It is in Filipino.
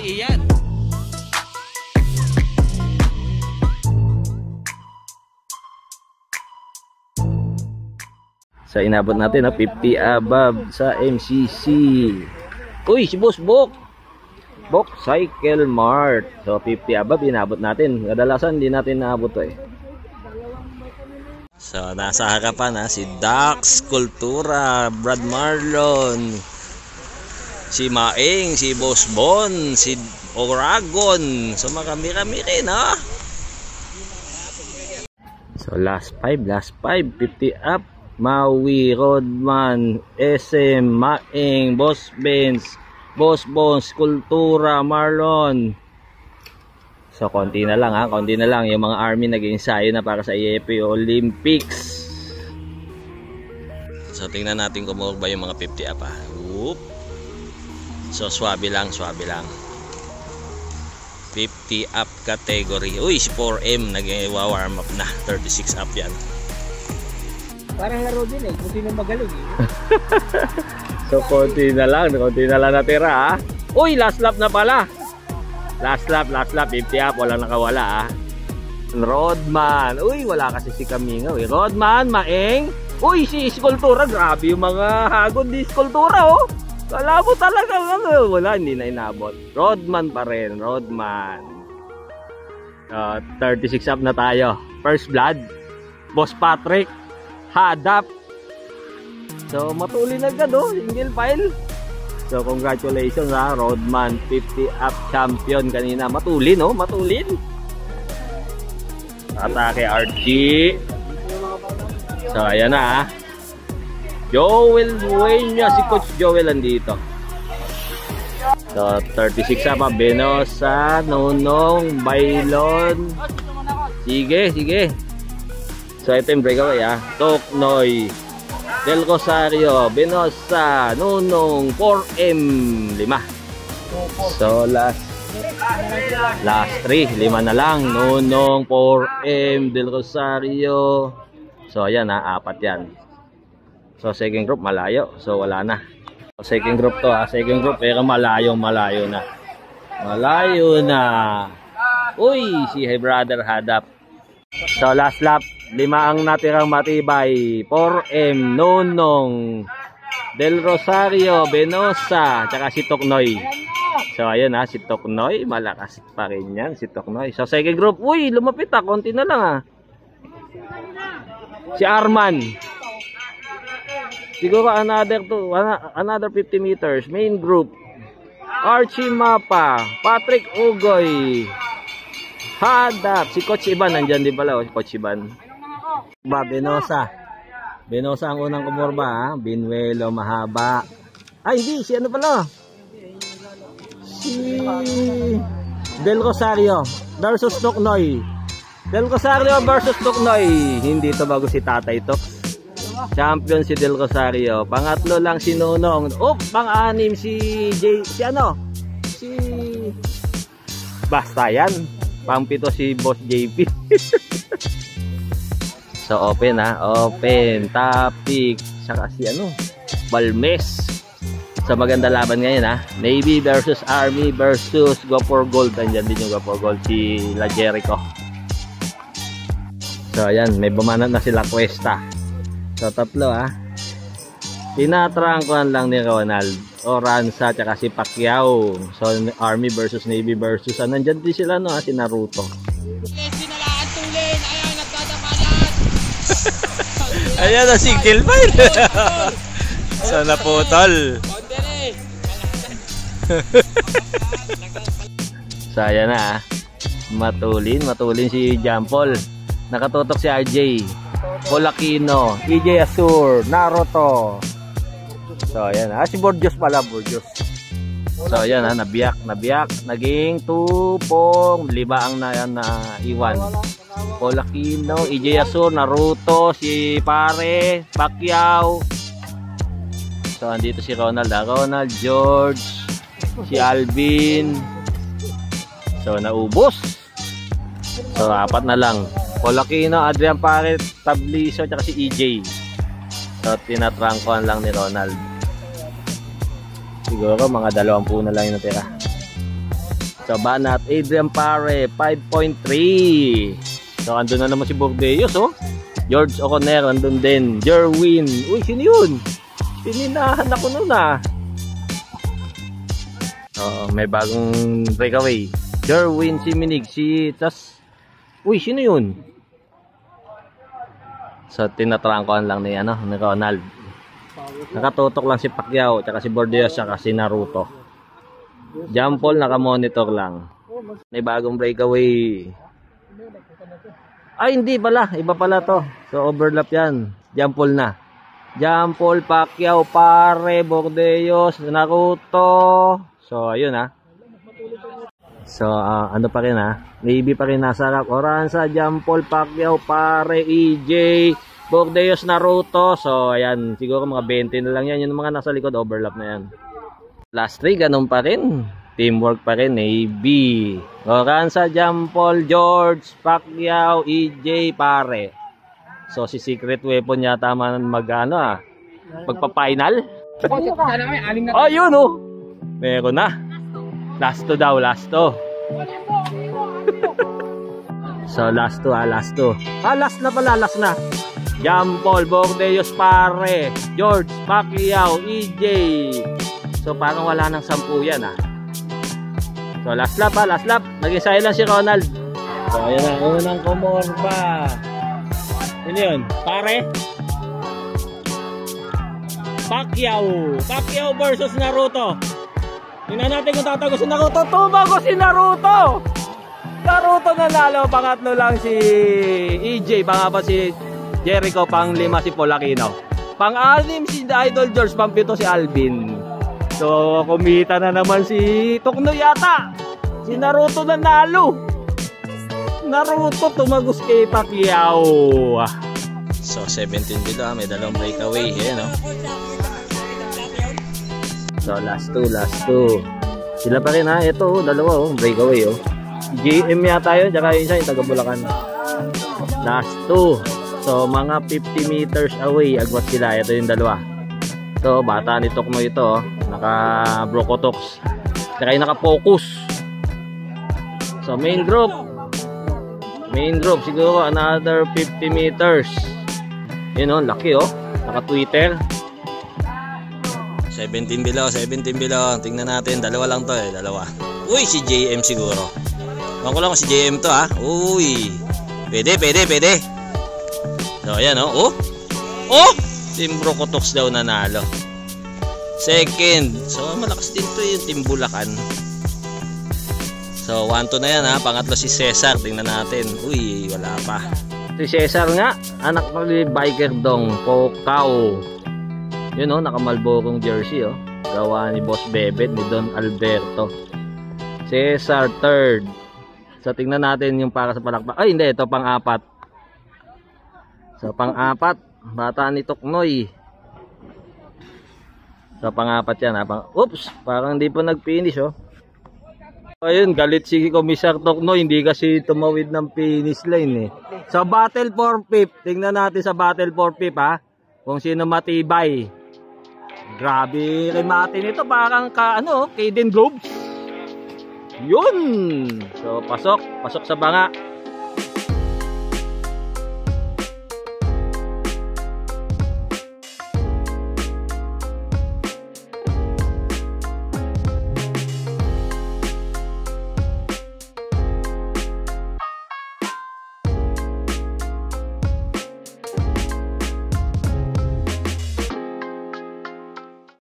ni Ian. So inabot natin 50 above sa MCC. Uy, si Boss Bok Cycle Mart. So 50 above inabot natin. Kadalasan hindi natin naabot to eh. So nasa harapan si Dax Kultura, Brad Marlon, si Maeng, si Boss Bon, si Oragon. So marami-rami rin ha. So last 5, 50 up. Maui, Rodman, SM, Maeng, Boss Benz, Boss Bones, Kultura, Marlon. So konti na lang konti na lang yung mga army nag-ensayo na para sa IFP Olympics. So tingnan natin kung ba yung mga 50 up ha. Whoop. So swabe lang 50 up category. Uy, si 4M nag-warm up na, 36 up yan. Parang laro din eh, kung sino magaling eh. So konti na lang natira ha. Uy, last lap na pala. Last lap, 50 up, walang nakawala ha. Rodman, uy, wala kasi si Kamingaw eh. Rodman, Maeng. Uy, si Kultura, grabe yung mga hagod ni Kultura oh. Kala mo talaga wala, hindi na inabot. Rodman pa rin, Rodman. 36 up na tayo. First blood, Boss Patrick, Hadap. So matulin agad single file. So congratulations ha, Rodman, 50 up champion kanina. Matulin matulin. Atake Archie. So ayan na ha. Joel Dueña, si Coach Joel andito. So 36 up Benosa, Nonong, Bailon. Sige. So ito yung breakaway Toknoy, Del Rosario, Benosa, Nunong, 4M, 5. So last 3, 5 na lang. Nunong, 4M, Del Rosario. So ayan 4 yan. So second group malayo, so wala na. So, second group to second group pero malayo na. Uy, si Hey Brother Hadap. So last lap, 5 ang natirang matibay. 4M, Nonong, Del Rosario, Benosa, tsaka si Toknoy. So ayun si Toknoy, malakas pa rin yan si Toknoy. So second group, uy, lumapit konti na lang Si Arman. Siguro another 50 meters. Main group, Archie Mapa, Patrick Ugoy, Hadap, si Coach Iban nandyan din pala si Coach Iban. Benosa ang unang kumurba Binuelo mahaba. Ay hindi, si pala, si Del Rosario versus Toknoy. Del Rosario versus Toknoy. Hindi to bago si Tatay to. Champion si Del Rosario. Pangatlo lang si Nonong. Pang-anim si basta yan. Pang-pito si Boss JP. So open open topic. Saka si Balmes. So maganda laban ngayon Navy versus Army versus Go for Gold. Andyan din yung Go for Gold, si La Jericho. So ayan, may bumanat na sila Cuesta. So tatlo tinatrangkuhan lang ni Ronald, Oranza, tsaka si Pacquiao. So Army versus Navy versus nandyan din sila si Naruto. Sinalaan tulin, ayan nagdadamalan. Ayan single file. So naputol. So ayan matulin si Jampol. Nakatutok si RJ, Polakino, EJ Asur, Naruto. So ayan si Borjos pala, Borjos. So ayan nabiyak, naging 2 ang naiwan. Polakino, EJ Asur, Naruto, si Pare, Pacquiao. So andito si Ronald, George, si Alvin. So naubos. So 4 na lang. Polakino, Adrian Pare, Tabliso, tsaka si EJ. So tinatrangkuhan lang ni Ronald. Siguro mga 20 na lang yung natira. So, Banat, Adrian Pare, 5.3. So, andun na naman si Bordeos, oh. George O'Connor, andun din. Jerwin. Uy, sino yun? Pininahan ako nun, ah. May bagong breakaway. Jerwin, si Minig, uy, sino yun? So, tinatrangkoan lang ni Ronald. Nakatutok lang si Pacquiao, tsaka si Bordeos, tsaka si Naruto. Jampol, nakamonitor lang. May bagong breakaway. Ay, hindi pala. Iba pala to. So, overlap yan. Jampol na. Jampol, Pacquiao, Pare, Bordeos, Naruto. So, ayun ha. So, ano pa rin ha. Navy pa rin nasa harap. Oransa, Jampol, Pacquiao, Pare, EJ, Bordeos, Naruto. So, ayan. Siguro mga 20 na lang yan. Yung mga nasa likod, overlap na yan. Last 3, ganun pa rin. Teamwork pa rin, Navy. Oransa, Jampol, George, Pacquiao, EJ, Pare. So, si Secret Weapon yata man magpa-final. Oh, yun oh. Meron na. Last 2 daw, last 2. So, last 2 last 2. Last na pala, last na. Jampol, Bordeos, Pare, George, Pacquiao, EJ. So, parang wala nang 10 yan So, last lap last lap. Naging silent si Ronald. So, ayan na. Unang kumorba. Sino yun? Pare? Pacquiao versus Naruto. Tingnan natin kung tatago si Naruto. Tumago si Naruto! Naruto nanalo. Pangatlo lang si EJ. Pangapa si Jericho. Pang-5 si Polakino. Pang-6 si Idol George. Pang-7 si Alvin. So, kumita na naman si Tokno yata. Si Naruto nanalo. Naruto tumagos kay Pacquiao. So, 17 below. May dalawang breakaway. Ayan, So, last 2. Sila pa rin Ito, dalawa breakaway GM yata yun. Tsaka yung isa yung taga Bulacan. Last 2. So, mga 50 meters away. Agwat sila. Ito yung dalawa. So, bata ni Tokno ito. Naka Brocotox. Tsaka yung naka-focus. So, main group siguro another 50 meters. Yun laki naka-Twitter. 17 below. Tingnan natin, dalawa lang to dalawa. Uy, si JM siguro. Ewan ko lang si JM to Uy. Pwede. So, ayan Team Brocotox daw nanalo. Second. So, malakas din to yung Team Bulacan. So, 1-2 na yan Pangatlo si Cesar. Tingnan natin. Uy, wala pa. Si Cesar nga. Anak ng biker dong. Pocao. Yun nakamalborong jersey Gawa ni Boss Bebet ni Don Alberto. Cesar third. So, tingnan natin yung para sa palakpak. Ay, hindi. Ito pang-4. So, pang-4. Bata ni Toknoy. So, pang-4 yan Oops, parang hindi pa nag-finish Ayun, galit si Komisar Toknoy. Hindi kasi tumawid ng finish line So, battle for fifth. Tingnan natin sa battle for fifth kung sino matibay. Grabe kay Martin ito. Parang Kaden Globes. Yun. So, pasok sa banga.